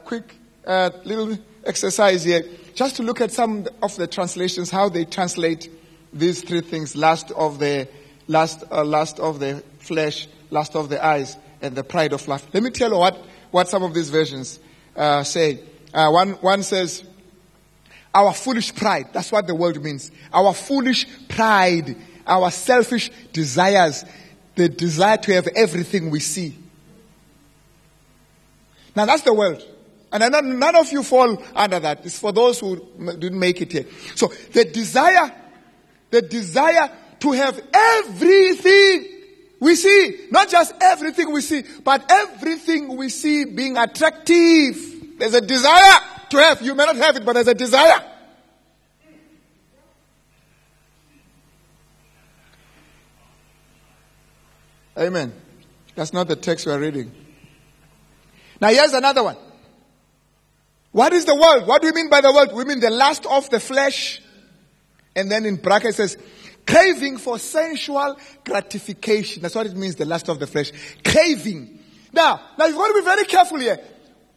quick little exercise here, just to look at some of the translations, how they translate these three things: lust of the flesh, lust of the eyes, and the pride of life. Let me tell you what some of these versions say. One says, our foolish pride. That's what the word means. Our foolish pride, our selfish desires, the desire to have everything we see. Now that's the world. And none of you fall under that. It's for those who didn't make it here. So the desire to have everything we see. Not just everything we see, but everything we see being attractive. There's a desire to have. You may not have it, but there's a desire. Amen. That's not the text we're reading. Now here's another one. What is the world? What do we mean by the world? We mean the lust of the flesh. And then in brackets it says, craving for sensual gratification. That's what it means, the lust of the flesh. Craving. Now you've got to be very careful here.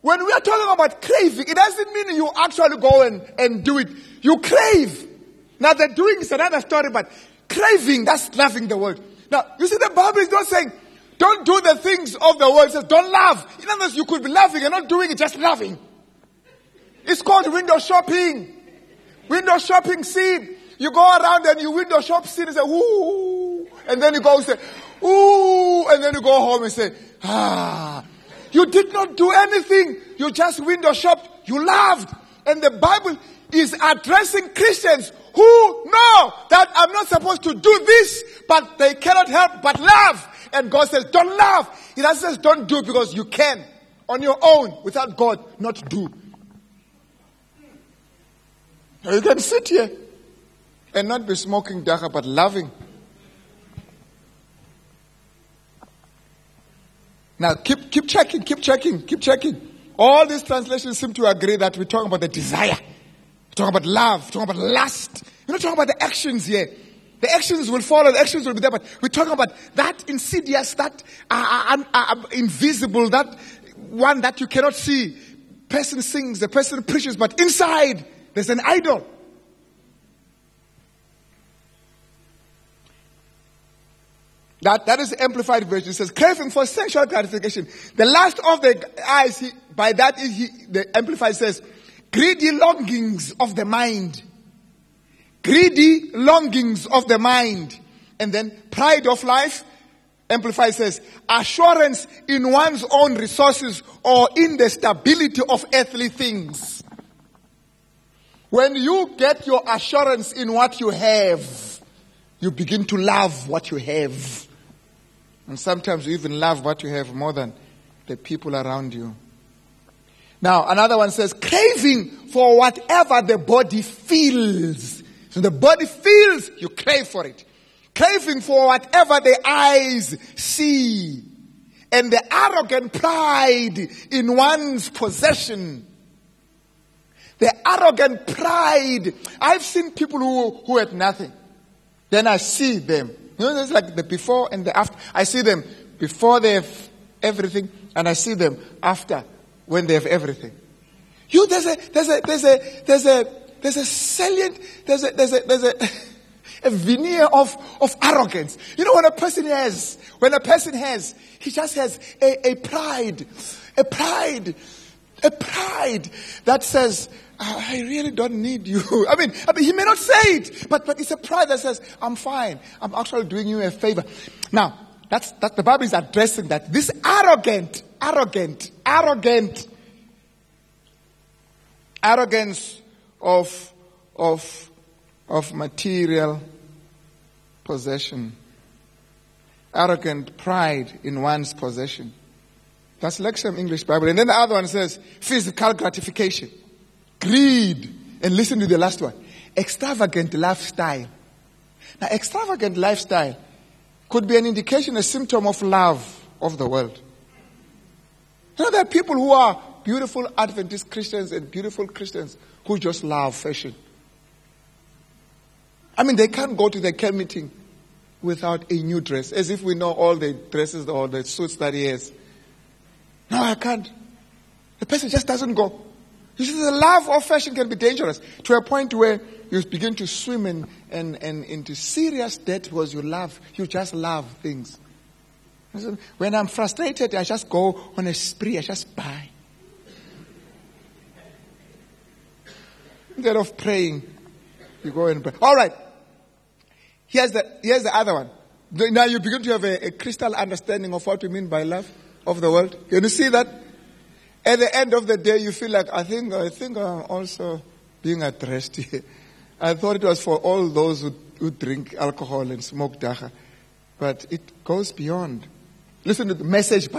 When we are talking about craving, it doesn't mean you actually go and do it. You crave. Now the doing is another story, but craving, that's loving the world. Now, you see, the Bible is not saying, don't do the things of the world. It says, don't love. In other words, you could be loving and not doing it, just loving. It's called window shopping. Window shopping seed. You go around and you window shop seed and say, ooh. And then you go and say, ooh. And then you go home and say, ah. You did not do anything. You just window shopped. You loved. And the Bible is addressing Christians who know that I'm not supposed to do this, but they cannot help but love. And God says, don't love. He doesn't say don't do because you can on your own without God not do. You can sit here and not be smoking dagga, but loving. Now keep checking. All these translations seem to agree that we're talking about the desire. We're talking about love. We're talking about lust. We're not talking about the actions here. The actions will follow. The actions will be there. But we're talking about that insidious, that invisible, that one that you cannot see. Person sings, the person preaches, but inside there's an idol. That is the amplified version. It says, craving for sexual gratification. The lust of the eyes, the amplified says, greedy longings of the mind. Greedy longings of the mind. And then pride of life, amplified says, assurance in one's own resources or in the stability of earthly things. When you get your assurance in what you have, you begin to love what you have. And sometimes you even love what you have more than the people around you. Now, another one says, craving for whatever the body feels. So the body feels, you crave for it. Craving for whatever the eyes see. And the arrogant pride in one's possession. The arrogant pride. I've seen people who had nothing. Then I see them. You know, there's like the before and the after. I see them before they have everything, and I see them after when they have everything. There's a veneer of arrogance. You know, when a person has, he just has a pride that says, I really don't need you. I mean, he may not say it, but it's a pride that says, I'm fine. I'm actually doing you a favor. Now, that the Bible is addressing that. This arrogance of material possession. Arrogant pride in one's possession. That's Lexham English Bible. And then the other one says, physical gratification. Greed. And listen to the last one. Extravagant lifestyle. Now, extravagant lifestyle could be an indication, a symptom of love of the world. You know, there are people who are beautiful Adventist Christians and beautiful Christians who just love fashion. I mean, they can't go to the camp meeting without a new dress, as if we know all the dresses or the suits that he has. No, I can't. The person just doesn't go. You see, the love of fashion can be dangerous to a point where you begin to swim and into serious debt because you just love things. When I'm frustrated, I just go on a spree, I just buy. Instead of praying, you go and pray. All right. Here's the other one. Now you begin to have a crystal understanding of what we mean by love of the world. Can you see that? At the end of the day, you feel like, I think I'm also being addressed here. I thought it was for all those who drink alcohol and smoke dacha. But it goes beyond. Listen to the Message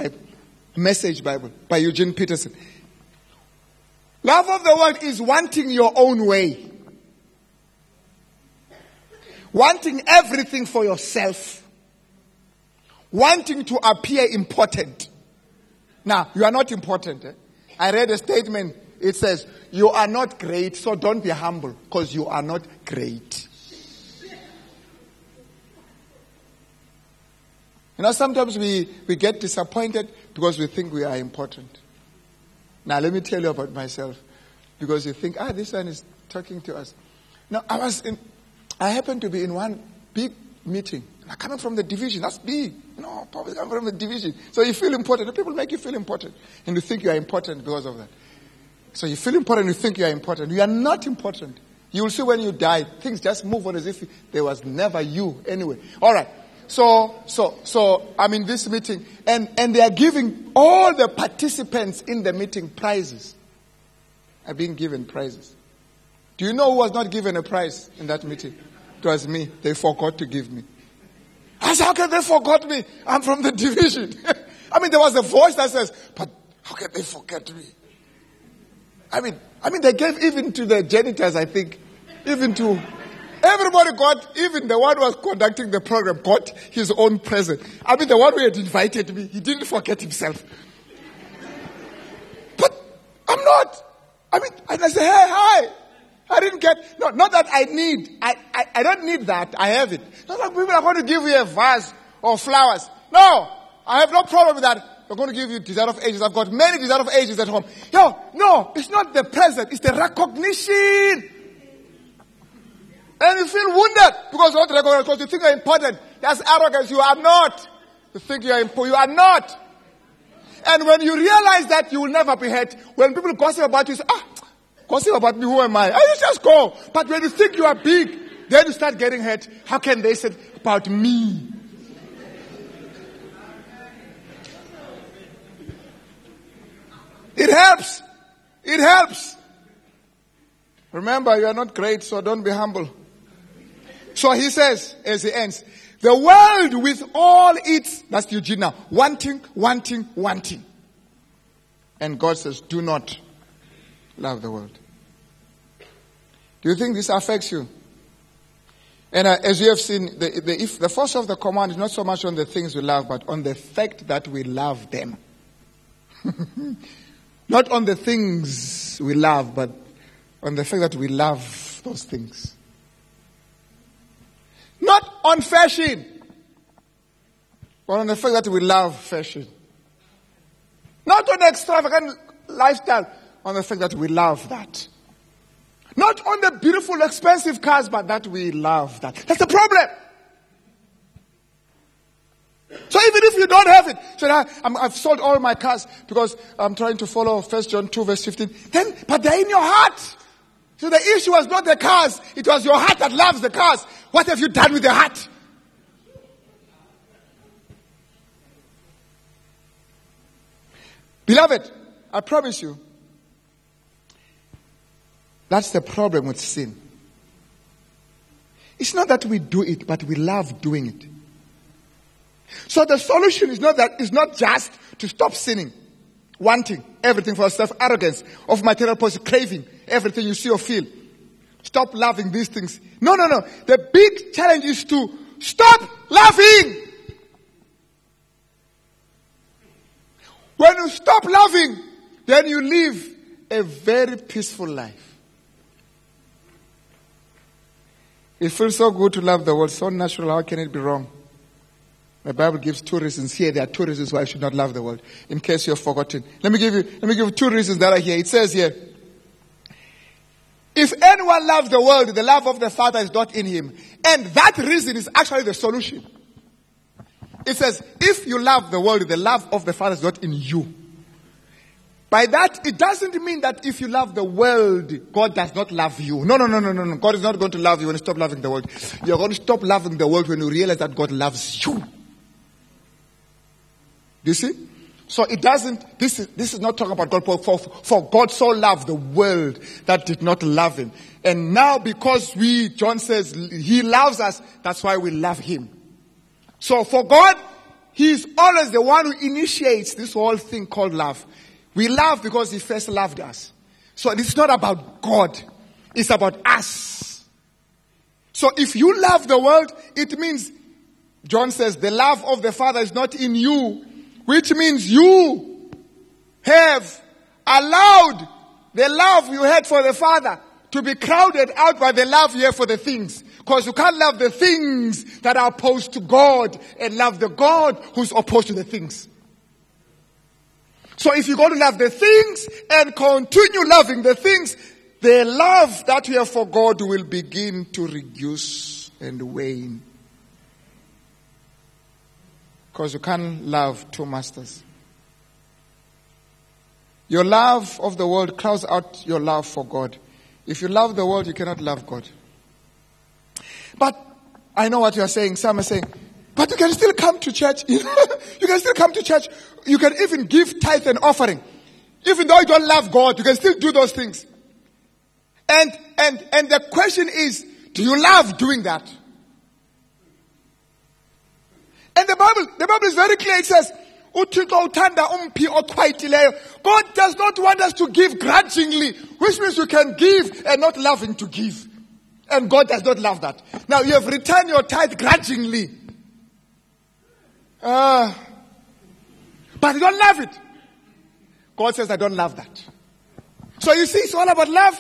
Bible by Eugene Peterson. Love of the world is wanting your own way. Wanting everything for yourself. Wanting to appear important. Now, you are not important. I read a statement. It says, you are not great, so don't be humble, because you are not great. You know, sometimes we get disappointed because we think we are important. Now, let me tell you about myself. Because you think, this one is talking to us. No, I happened to be in one big meeting. Coming from the division, that's big. No, probably coming from the division. So you feel important. The people make you feel important. And you think you are important because of that. So you feel important, you think you are important. You are not important. You will see when you die, things just move on as if there was never you anyway. All right. So I'm in this meeting. And they are giving all the participants in the meeting prizes. Are being given prizes. Do you know who was not given a prize in that meeting? It was me. They forgot to give me. I said, how can they forget me? I'm from the division. There was a voice that says, but how can they forget me? They gave even to the janitors, I think. Even to, everybody got, even the one who was conducting the program got his own present. The one who had invited me, he didn't forget himself. But I'm not. And I say, hey, hi. I didn't get, no, not that I need. I don't need that. I have it. Not like people are going to give you a vase or flowers. No, I have no problem with that. They're going to give you Desire of Ages. I've got many Desire of Ages at home. No, it's not the present. It's the recognition. And you feel wounded because you want to recognize, because you think you're important. That's arrogance. You are not. You think you are important. You are not. And when you realize that, you will never be hurt. When people gossip about you, you say, gossip about me, who am I? You just go. But when you think you are big, then you start getting hurt. How can they say about me? It helps. It helps. Remember, you are not great, so don't be humble. So he says, as he ends, the world with all its, that's Eugene now, wanting. And God says, do not love the world. Do you think this affects you? And as you have seen, the force of the command is not so much on the things we love, but on the fact that we love them. Not on the things we love, but on the fact that we love those things. Not on fashion, but on the fact that we love fashion. Not on the extravagant lifestyle, on the fact that we love that. Not on the beautiful, expensive cars, but that we love that. That's the problem. So even if you don't have it, so I've sold all my cars because I'm trying to follow 1 John 2 verse 15. But they're in your heart. So the issue was not the cars. It was your heart that loves the cars. What have you done with the heart? Beloved, I promise you, that's the problem with sin. It's not that we do it, but we love doing it. So the solution is not just to stop sinning, wanting everything for yourself, arrogance of material possession, craving everything you see or feel. Stop loving these things. No. The big challenge is to stop loving. When you stop loving, then you live a very peaceful life. It feels so good to love the world, so natural. How can it be wrong? The Bible gives 2 reasons here. There are 2 reasons why you should not love the world. In case you've forgotten. Let me give you 2 reasons that are here. It says here, if anyone loves the world, the love of the Father is not in him. And that reason is actually the solution. It says, if you love the world, the love of the Father is not in you. By that, it doesn't mean that if you love the world, God does not love you. No. God is not going to love you when you stop loving the world. You're going to stop loving the world when you realize that God loves you. Do you see? So it doesn't, this is not talking about God, for God so loved the world that did not love him. And now because John says, he loves us, that's why we love him. So for God, he's always the one who initiates this whole thing called love. We love because he first loved us. So it's not about God, it's about us. So if you love the world, it means, John says, the love of the Father is not in you. Which means you have allowed the love you had for the Father to be crowded out by the love you have for the things. Because you can't love the things that are opposed to God and love the God who's opposed to the things. So if you're going to love the things and continue loving the things, the love that you have for God will begin to reduce and wane. Because you can't love 2 masters. Your love of the world crowds out your love for God. If you love the world, you cannot love God. But I know what you are saying. Some are saying, but you can still come to church. You can still come to church. You can even give tithe and offering. Even though you don't love God, you can still do those things. And the question is, do you love doing that? And the Bible is very clear. It says, God does not want us to give grudgingly, which means you can give and not loving to give. And God does not love that. Now you have returned your tithe grudgingly. But you don't love it. God says, I don't love that. So you see, it's all about love.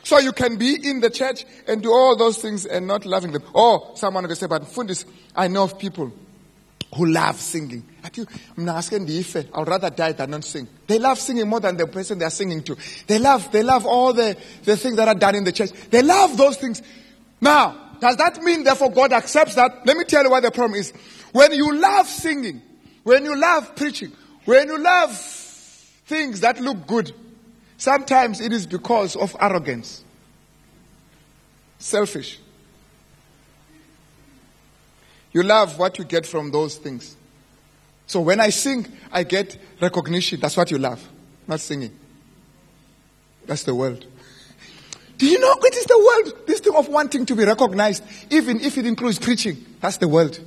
So you can be in the church and do all those things and not loving them. Or someone will say, but Fundis, I know of people who love singing. I'd rather die than not sing. They love singing more than the person they are singing to. They love all the things that are done in the church. They love those things. Now, does that mean therefore God accepts that? Let me tell you what the problem is. When you love singing, when you love preaching, when you love things that look good, sometimes it is because of arrogance. Selfish. You love what you get from those things. So when I sing, I get recognition. That's what you love. Not singing. That's the world. Do you know it is the world? This thing of wanting to be recognized, even if it includes preaching. That's the world.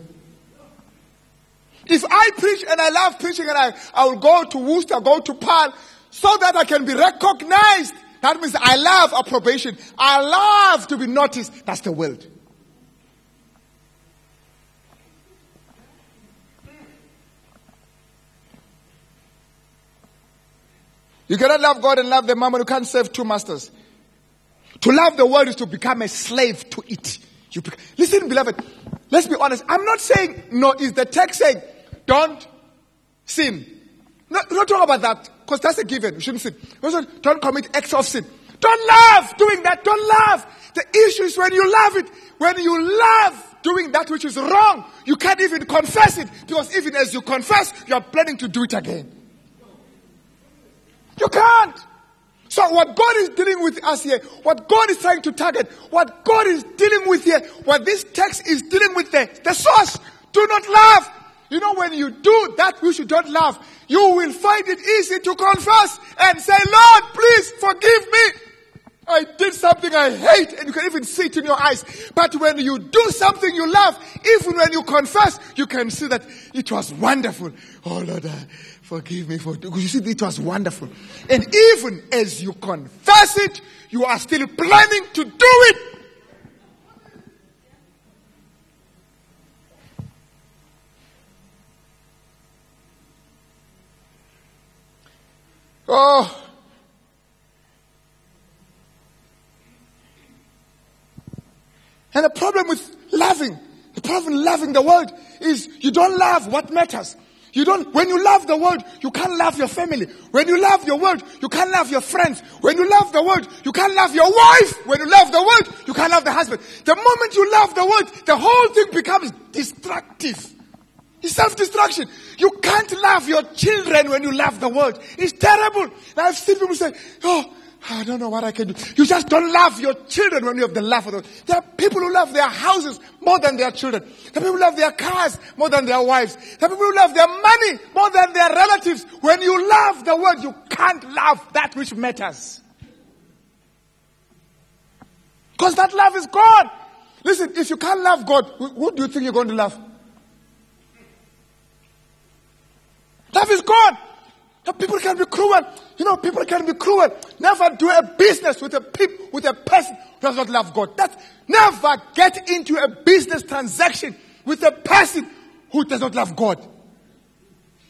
If I preach and I love preaching and I will go to Worcester, go to Paarl, so that I can be recognized. That means I love approbation. I love to be noticed. That's the world. You cannot love God and love the mammon. You can't serve 2 masters. To love the world is to become a slave to it. Listen, beloved, let's be honest. I'm not saying, no, is the text saying, don't sin. No, don't talk about that, because that's a given. You shouldn't sin. Don't commit acts of sin. Don't love doing that. Don't love. The issue is when you love it. When you love doing that which is wrong, you can't even confess it. Because even as you confess, you are planning to do it again. You can't. So what God is dealing with us here, what God is trying to target, what God is dealing with here, what this text is dealing with the source, do not love. You know, when you do that which you don't love, you will find it easy to confess and say, Lord, please forgive me. I did something I hate, and you can even see it in your eyes. But when you do something you love, even when you confess, you can see that it was wonderful. Oh Lord, forgive me because you see, it was wonderful. And even as you confess it, you are still planning to do it. Oh. And the problem with loving, The problem with loving the world is you don't love what matters. When you love the world, you can't love your family. When you love your world, you can't love your friends. When you love the world, you can't love your wife. When you love the world, you can't love the husband. The moment you love the world, the whole thing becomes destructive. It's self-destruction. You can't love your children when you love the world. It's terrible. And I've seen people say, oh, I don't know what I can do. You just don't love your children when you have the love for them. There are people who love their houses more than their children. There are people who love their cars more than their wives. There are people who love their money more than their relatives. When you love the world, you can't love that which matters. Because that love is gone. Listen, if you can't love God, who do you think you're going to love? Love is gone. People can be cruel. People can be cruel. Never do a business with a person who does not love God. Never get into a business transaction with a person who does not love God.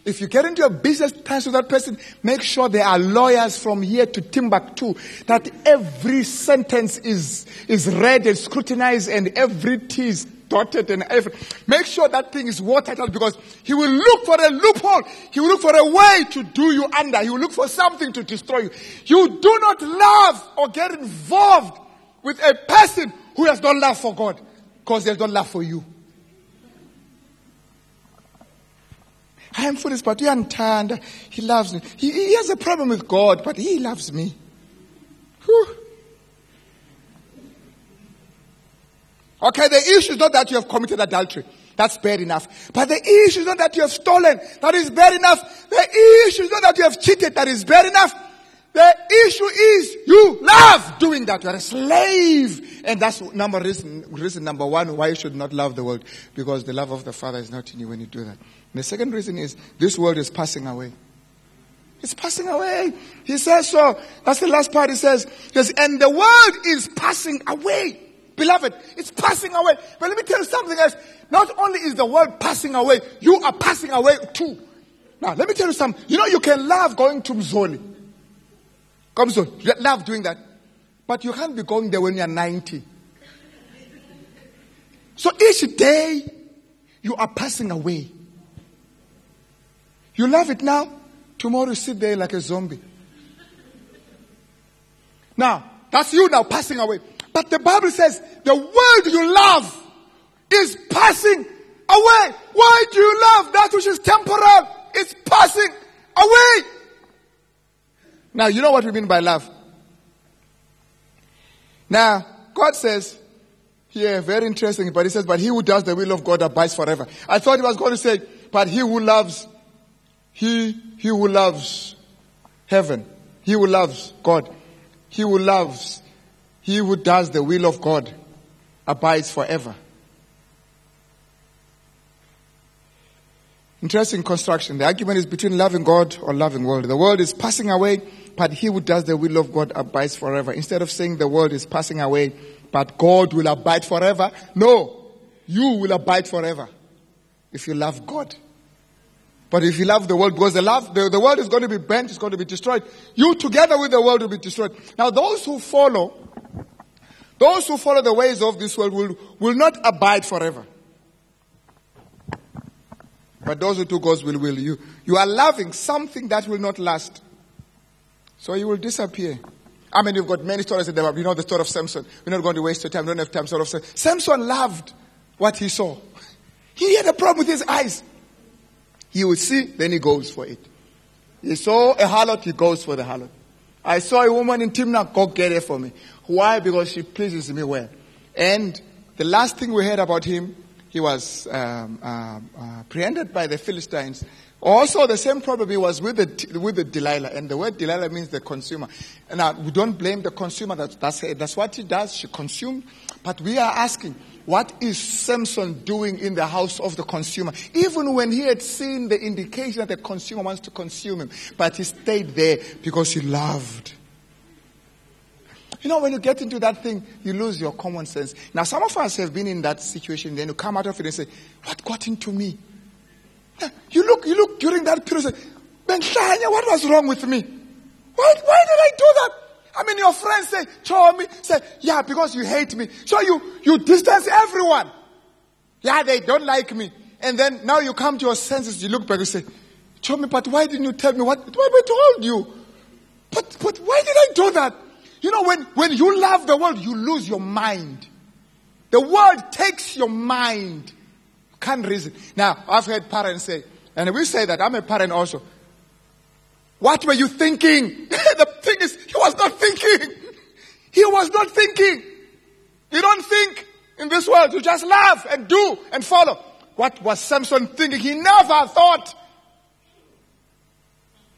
If you get into a business transaction with that person, make sure there are lawyers from here to Timbuktu, that every sentence is read and scrutinized and every T is dotted and everything. Make sure that thing is watertight, because he will look for a loophole. He will look for a way to do you under. He will look for something to destroy you. You do not love or get involved with a person who has no love for God, because he has no love for you. I am foolish, but you understand. He loves me. He has a problem with God, but he loves me. Whew. Okay, the issue is not that you have committed adultery. That's bad enough. But the issue is not that you have stolen. That is bad enough. The issue is not that you have cheated. That is bad enough. The issue is you love doing that. You are a slave. And that's reason number one why you should not love the world. Because the love of the Father is not in you when you do that. And the second reason is this world is passing away. It's passing away. He says so. That's the last part. He says, and the world is passing away. Beloved, it's passing away. But let me tell you something else. Not only is the world passing away, you are passing away too. Now, let me tell you something. You can love going to Mzoli. Come so, you love doing that. But you can't be going there when you're 90. So each day, you are passing away. You love it now. Tomorrow you sit there like a zombie. Now, that's you now passing away. But the Bible says the world you love is passing away. Why do you love that which is temporal? It's passing away. Now, you know what we mean by love. Now, God says here, very interesting, but he says, but he who does the will of God abides forever. I thought he was going to say, but he who loves heaven, he who loves God, he who does the will of God abides forever. Interesting construction. The argument is between loving God or loving world. The world is passing away, but he who does the will of God abides forever. Instead of saying the world is passing away, but God will abide forever. No, you will abide forever if you love God. But if you love the world, because the world is going to be bent, it's going to be destroyed. You together with the world will be destroyed. Now those who follow the ways of this world will not abide forever. But those who do God's will. You are loving something that will not last. So you will disappear. I mean, you've got many stories in the Bible. You know the story of Samson. We're not going to waste your time. We don't have time. Samson loved what he saw. He had a problem with his eyes. He would see, then he goes for it. He saw a harlot, he goes for the harlot. I saw a woman in Timnah, go get her for me. Why? Because she pleases me well. And the last thing we heard about him, he was preempted by the Philistines. Also, the same problem was with the Delilah. And the word Delilah means the consumer. And now, we don't blame the consumer. That's what he does. She consumed. But we are asking, what is Samson doing in the house of the consumer? Even when he had seen the indication that the consumer wants to consume him. But he stayed there because he loved. When you get into that thing, you lose your common sense. Now, some of us have been in that situation. Then you come out of it and say, what got into me? You look during that period and say, Ben-Shanya, what was wrong with me? Why did I do that? I mean, your friends say, show me. Say, yeah, because you hate me. So you distance everyone. Yeah, they don't like me. And then now you come to your senses, you look back and say, Chomi, but why didn't you tell me what I told you? But why did I do that? You know, when you love the world, you lose your mind. The world takes your mind. You can't reason. Now, I've heard parents say, and we say that, I'm a parent also. What were you thinking? The thing is, he was not thinking. He was not thinking. You don't think in this world. You just love and do and follow. What was Samson thinking? He never thought.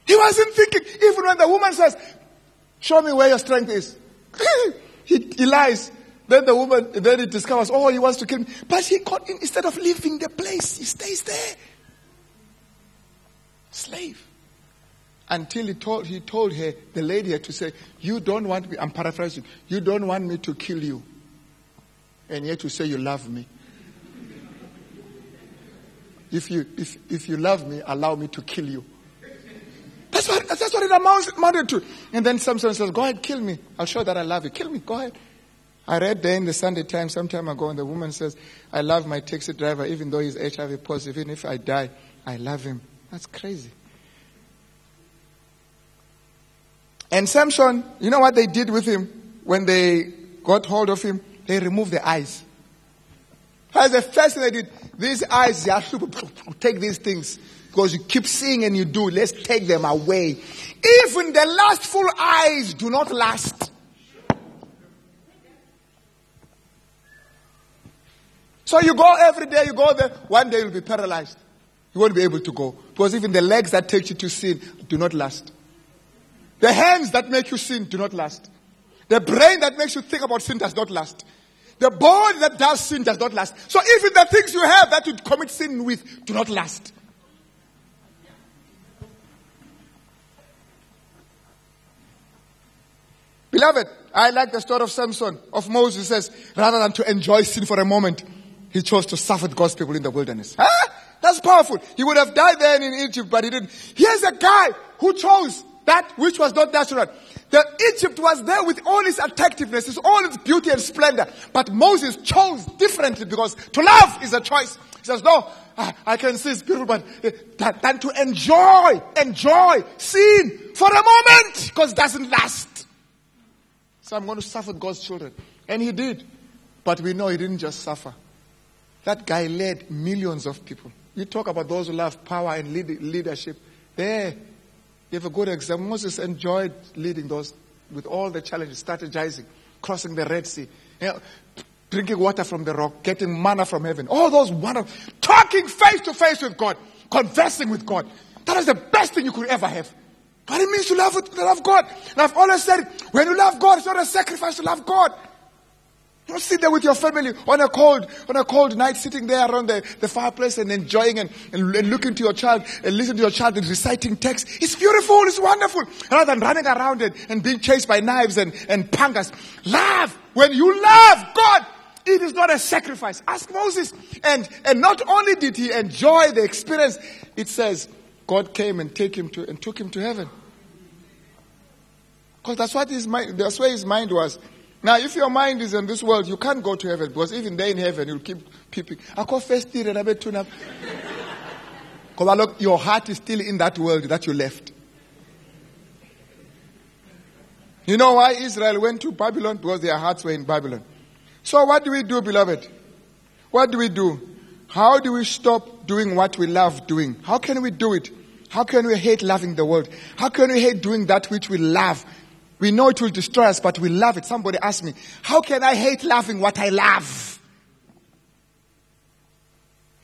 He wasn't thinking. Even when the woman says, show me where your strength is. he lies. Then the woman, then he discovers, oh, he wants to kill me. But he got in, instead of leaving the place, he stays there. Slave. Until he told her, the lady had to say, you don't want me, I'm paraphrasing, you don't want me to kill you. And yet you say you love me. If you love me, allow me to kill you. That's what it amounted to. And then Samson says, go ahead, kill me. I'll show that I love you. Kill me, go ahead. I read there in the Sunday Times some time ago, and the woman says, I love my taxi driver, even though he's HIV positive. Even if I die, I love him. That's crazy. And Samson, you know what they did with him when they got hold of him? They removed the eyes. That's the first thing they did. These eyes, you have to take these things. Because you keep seeing and you do. Let's take them away. Even the lustful eyes do not last. So you go every day, you go there. One day you'll be paralyzed. You won't be able to go. Because even the legs that take you to sin do not last. The hands that make you sin do not last. The brain that makes you think about sin does not last. The body that does sin does not last. So even the things you have that you commit sin with do not last. Beloved, I like the story of Samson, of Moses. Says, rather than to enjoy sin for a moment, he chose to suffer with God's people in the wilderness. Huh? That's powerful. He would have died there in Egypt, but he didn't. Here's a guy who chose that which was not natural. The Egypt was there with all its attractiveness, all its beauty and splendor. But Moses chose differently because to love is a choice. He says, no, I can see it's beautiful, but than to enjoy sin for a moment because it doesn't last. So I'm going to suffer with God's children. And he did. But we know he didn't just suffer. That guy led millions of people. You talk about those who love power and leadership. There, you have a good example. Moses enjoyed leading those with all the challenges, strategizing, crossing the Red Sea, drinking water from the rock, getting manna from heaven. All those wonderful, talking face to face with God, conversing with God. That is the best thing you could ever have. What it means to love God. And I've always said, when you love God, it's not a sacrifice to love God. You don't sit there with your family on a cold night, sitting there around the fireplace and enjoying and looking to your child and listening to your child and reciting text. It's beautiful, it's wonderful. Rather than running around and being chased by knives and pangas. Love. When you love God, it is not a sacrifice. Ask Moses. And not only did he enjoy the experience, it says God came and took him to heaven. Because that's where his mind was. Now, if your mind is in this world, you can't go to heaven. Because even there in heaven, you'll keep peeping. Your heart is still in that world that you left. You know why Israel went to Babylon? Because their hearts were in Babylon. So what do we do, beloved? What do we do? How do we stop doing what we love doing? How can we do it? How can we hate loving the world? How can we hate doing that which we love? We know it will destroy us, but we love it. Somebody asked me, how can I hate loving what I love?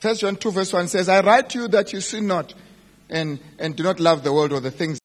1 John 2 verse 1 says, I write to you that you sin not and do not love the world or the things